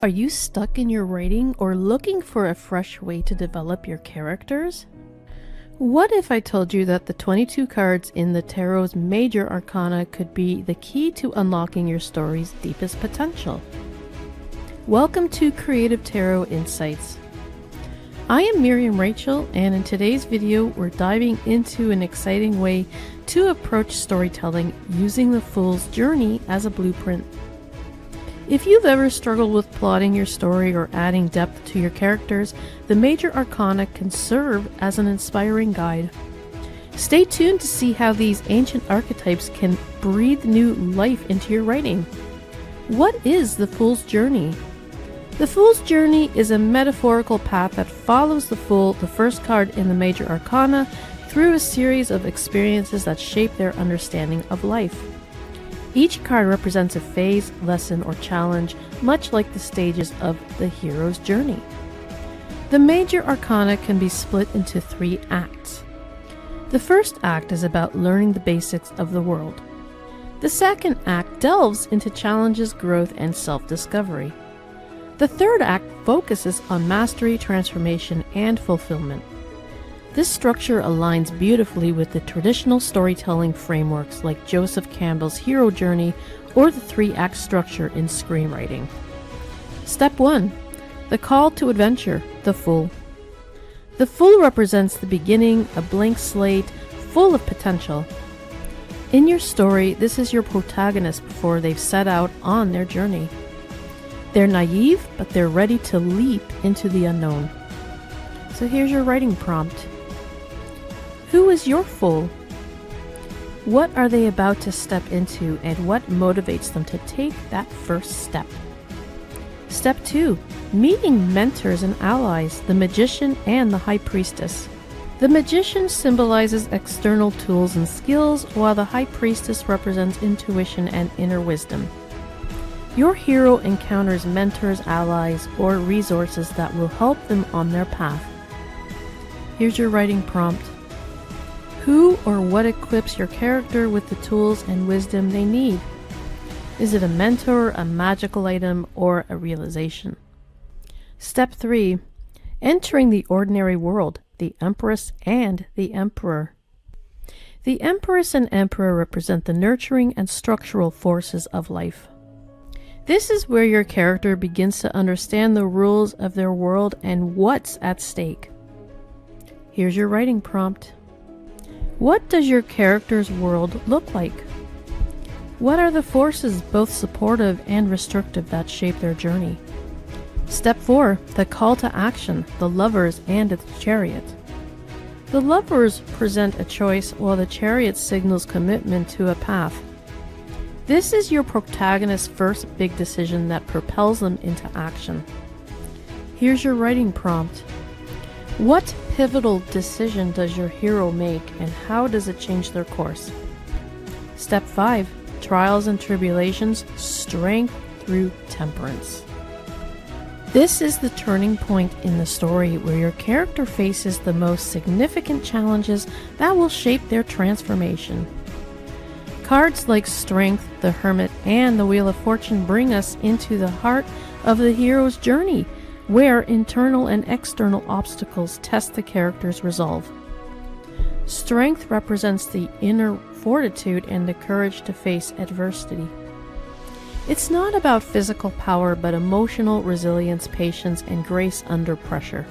Are you stuck in your writing or looking for a fresh way to develop your characters? What if I told you that the 22 cards in the Tarot's Major Arcana could be the key to unlocking your story's deepest potential? Welcome to Creative Tarot Insights. I am Miriam Rachel, and in today's video we're diving into an exciting way to approach storytelling using the Fool's Journey as a blueprint. If you've ever struggled with plotting your story or adding depth to your characters, the Major Arcana can serve as an inspiring guide. Stay tuned to see how these ancient archetypes can breathe new life into your writing. What is the Fool's Journey? The Fool's Journey is a metaphorical path that follows the Fool, the first card in the Major Arcana, through a series of experiences that shape their understanding of life. Each card represents a phase, lesson, or challenge, much like the stages of the hero's journey. The Major Arcana can be split into 3 acts. The first act is about learning the basics of the world. The second act delves into challenges, growth, and self-discovery. The third act focuses on mastery, transformation, and fulfillment. This structure aligns beautifully with the traditional storytelling frameworks like Joseph Campbell's hero journey or the 3-act structure in screenwriting. Step 1. The call to adventure, the Fool. The Fool represents the beginning, a blank slate, full of potential. In your story, this is your protagonist before they've set out on their journey. They're naive, but they're ready to leap into the unknown. So here's your writing prompt. Who is your Fool? What are they about to step into, and what motivates them to take that first step? Step 2. Meeting mentors and allies, the Magician and the High Priestess. The Magician symbolizes external tools and skills, while the High Priestess represents intuition and inner wisdom. Your hero encounters mentors, allies, or resources that will help them on their path. Here's your writing prompt. Who or what equips your character with the tools and wisdom they need? Is it a mentor, a magical item, or a realization? Step 3. Entering the ordinary world, the Empress and the Emperor. The Empress and Emperor represent the nurturing and structural forces of life. This is where your character begins to understand the rules of their world and what's at stake. Here's your writing prompt. What does your character's world look like? What are the forces, both supportive and restrictive, that shape their journey? Step 4. The call to action, the Lovers and its Chariot. The Lovers present a choice, while the Chariot signals commitment to a path. This is your protagonist's first big decision that propels them into action. Here's your writing prompt. What pivotal decision does your hero make, and how does it change their course? Step 5. Trials and tribulations, strength through temperance. This is the turning point in the story where your character faces the most significant challenges that will shape their transformation. Cards like Strength, the Hermit, and the Wheel of Fortune bring us into the heart of the hero's journey, where internal and external obstacles test the character's resolve. Strength represents the inner fortitude and the courage to face adversity. It's not about physical power, but emotional resilience, patience, and grace under pressure.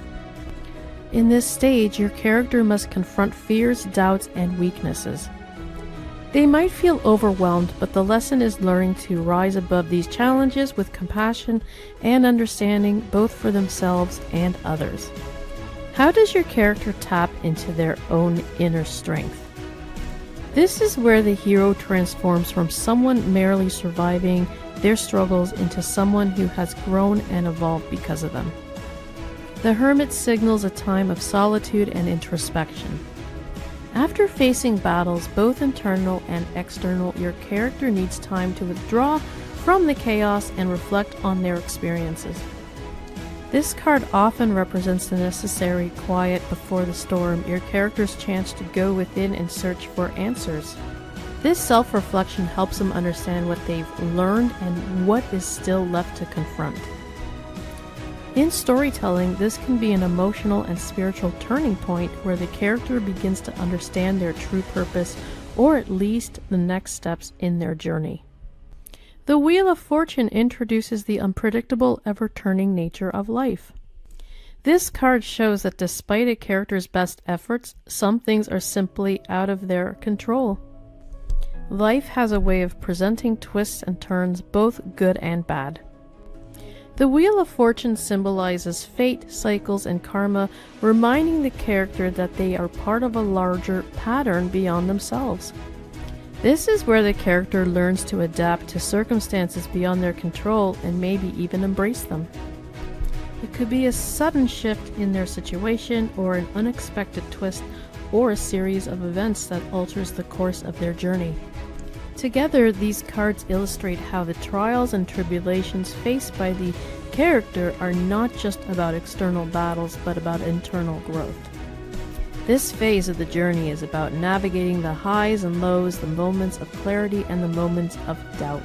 In this stage, your character must confront fears, doubts, and weaknesses. They might feel overwhelmed, but the lesson is learning to rise above these challenges with compassion and understanding, both for themselves and others. How does your character tap into their own inner strength? This is where the hero transforms from someone merely surviving their struggles into someone who has grown and evolved because of them. The Hermit signals a time of solitude and introspection. After facing battles, both internal and external, your character needs time to withdraw from the chaos and reflect on their experiences. This card often represents the necessary quiet before the storm, your character's chance to go within and search for answers. This self-reflection helps them understand what they've learned and what is still left to confront. In storytelling, this can be an emotional and spiritual turning point where the character begins to understand their true purpose, or at least the next steps in their journey. The Wheel of Fortune introduces the unpredictable, ever-turning nature of life. This card shows that despite a character's best efforts, some things are simply out of their control. Life has a way of presenting twists and turns, both good and bad. The Wheel of Fortune symbolizes fate, cycles, and karma, reminding the character that they are part of a larger pattern beyond themselves. This is where the character learns to adapt to circumstances beyond their control and maybe even embrace them. It could be a sudden shift in their situation, or an unexpected twist, or a series of events that alters the course of their journey. Together, these cards illustrate how the trials and tribulations faced by the character are not just about external battles, but about internal growth. This phase of the journey is about navigating the highs and lows, the moments of clarity and the moments of doubt.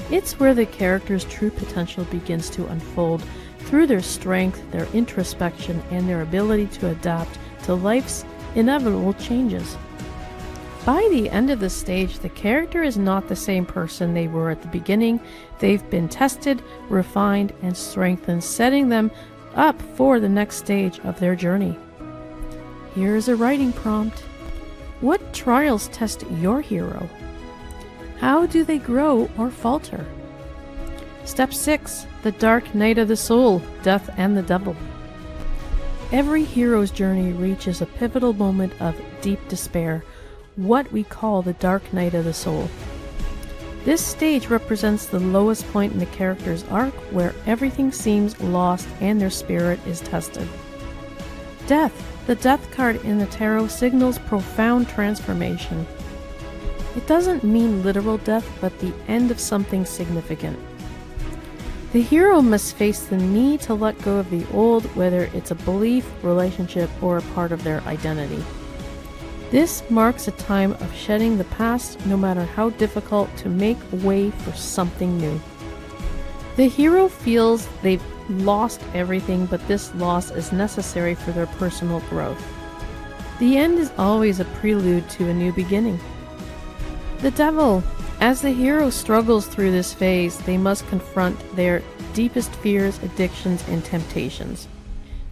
It's where the character's true potential begins to unfold through their strength, their introspection, and their ability to adapt to life's inevitable changes. By the end of the stage, the character is not the same person they were at the beginning. They've been tested, refined, and strengthened, setting them up for the next stage of their journey. Here's a writing prompt. What trials test your hero? How do they grow or falter? Step 6. The Dark Night of the Soul, Death and the Devil. Every hero's journey reaches a pivotal moment of deep despair, what we call the Dark Night of the Soul. This stage represents the lowest point in the character's arc, where everything seems lost and their spirit is tested. Death. The Death card in the tarot signals profound transformation. It doesn't mean literal death, but the end of something significant. The hero must face the need to let go of the old, whether it's a belief, relationship, or a part of their identity. This marks a time of shedding the past, no matter how difficult, to make way for something new. The hero feels they've lost everything, but this loss is necessary for their personal growth. The end is always a prelude to a new beginning. The Devil. As the hero struggles through this phase, they must confront their deepest fears, addictions, and temptations.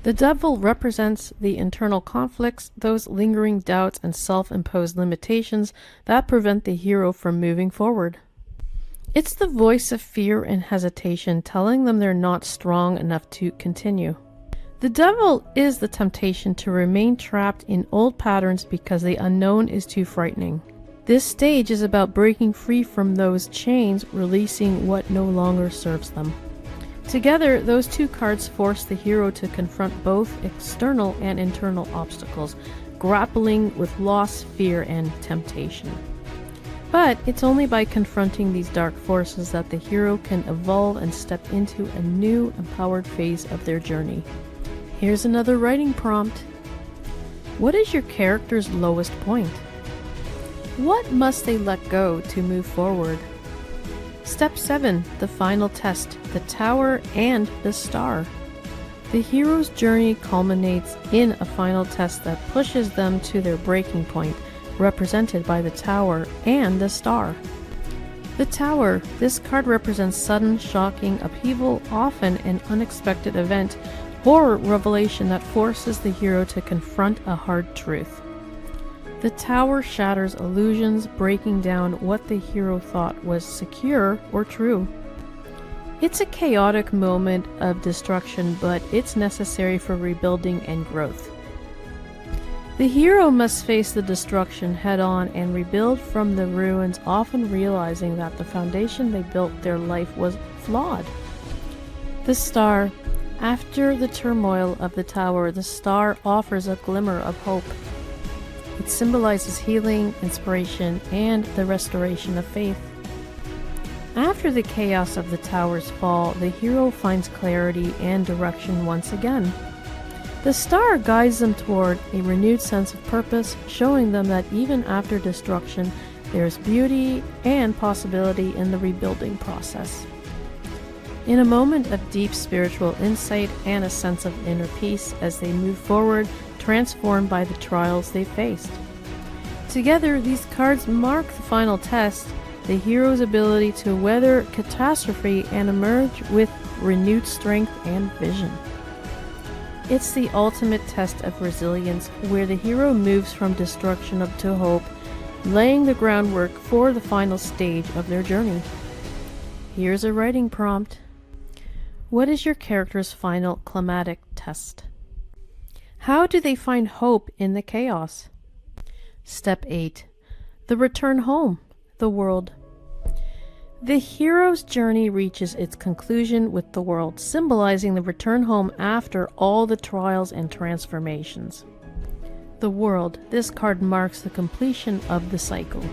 The Devil represents the internal conflicts, those lingering doubts and self-imposed limitations that prevent the hero from moving forward. It's the voice of fear and hesitation, telling them they're not strong enough to continue. The Devil is the temptation to remain trapped in old patterns because the unknown is too frightening. This stage is about breaking free from those chains, releasing what no longer serves them. Together, those two cards force the hero to confront both external and internal obstacles, grappling with loss, fear, and temptation. But it's only by confronting these dark forces that the hero can evolve and step into a new, empowered phase of their journey. Here's another writing prompt. What is your character's lowest point? What must they let go to move forward? Step 7. The final test, the Tower and the Star. The hero's journey culminates in a final test that pushes them to their breaking point, represented by the Tower and the Star. The Tower. This card represents sudden, shocking upheaval, often an unexpected event or revelation that forces the hero to confront a hard truth. The Tower shatters illusions, breaking down what the hero thought was secure or true. It's a chaotic moment of destruction, but it's necessary for rebuilding and growth. The hero must face the destruction head-on and rebuild from the ruins, often realizing that the foundation they built their life was flawed. The Star. After the turmoil of the Tower, the Star offers a glimmer of hope. It symbolizes healing, inspiration, and the restoration of faith. After the chaos of the Tower's fall, the hero finds clarity and direction once again. The Star guides them toward a renewed sense of purpose, showing them that even after destruction, there's beauty and possibility in the rebuilding process. in a moment of deep spiritual insight and a sense of inner peace as they move forward, transformed by the trials they faced. Together, these cards mark the final test, the hero's ability to weather catastrophe and emerge with renewed strength and vision. It's the ultimate test of resilience, where the hero moves from destruction up to hope, laying the groundwork for the final stage of their journey. Here's a writing prompt. What is your character's final climatic test? How do they find hope in the chaos? Step 8. The return home, the world. The hero's journey reaches its conclusion with the world, symbolizing the return home after all the trials and transformations. The world, this card marks the completion of the cycle.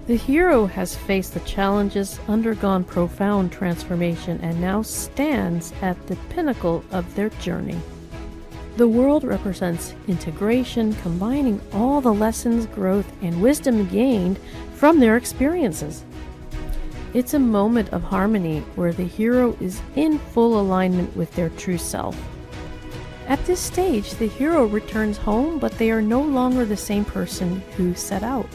The hero has faced the challenges, undergone profound transformation, and now stands at the pinnacle of their journey. The world represents integration, combining all the lessons, growth, and wisdom gained from their experiences. It's a moment of harmony where the hero is in full alignment with their true self. At this stage, the hero returns home, but they are no longer the same person who set out.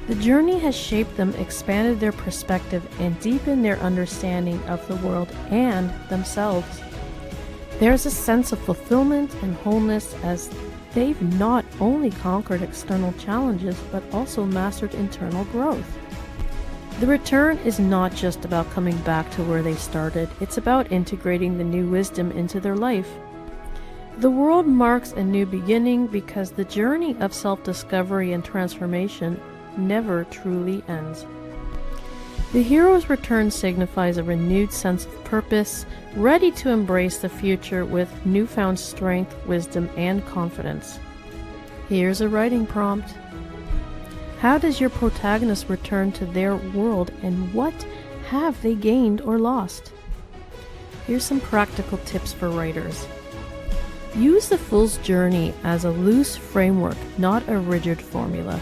The journey has shaped them, expanded their perspective, and deepened their understanding of the world and themselves. There's a sense of fulfillment and wholeness as they've not only conquered external challenges, but also mastered internal growth. The return is not just about coming back to where they started, it's about integrating the new wisdom into their life. The world marks a new beginning because the journey of self-discovery and transformation never truly ends. The hero's return signifies a renewed sense of purpose, ready to embrace the future with newfound strength, wisdom, and confidence. Here's a writing prompt. How does your protagonist return to their world, and what have they gained or lost? Here's some practical tips for writers. Use the Fool's Journey as a loose framework, not a rigid formula.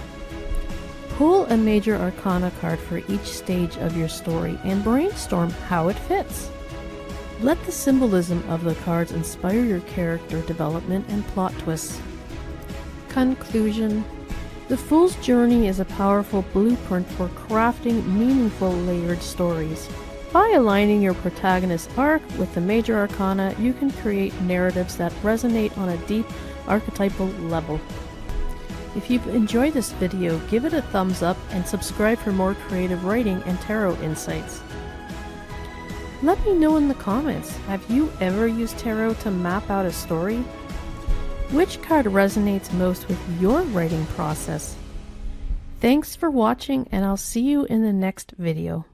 Pull a Major Arcana card for each stage of your story and brainstorm how it fits. Let the symbolism of the cards inspire your character development and plot twists. Conclusion. The Fool's Journey is a powerful blueprint for crafting meaningful layered stories. By aligning your protagonist's arc with the Major Arcana, you can create narratives that resonate on a deep archetypal level. If you've enjoyed this video, give it a thumbs up and subscribe for more creative writing and tarot insights. Let me know in the comments, have you ever used tarot to map out a story? Which card resonates most with your writing process? Thanks for watching, and I'll see you in the next video.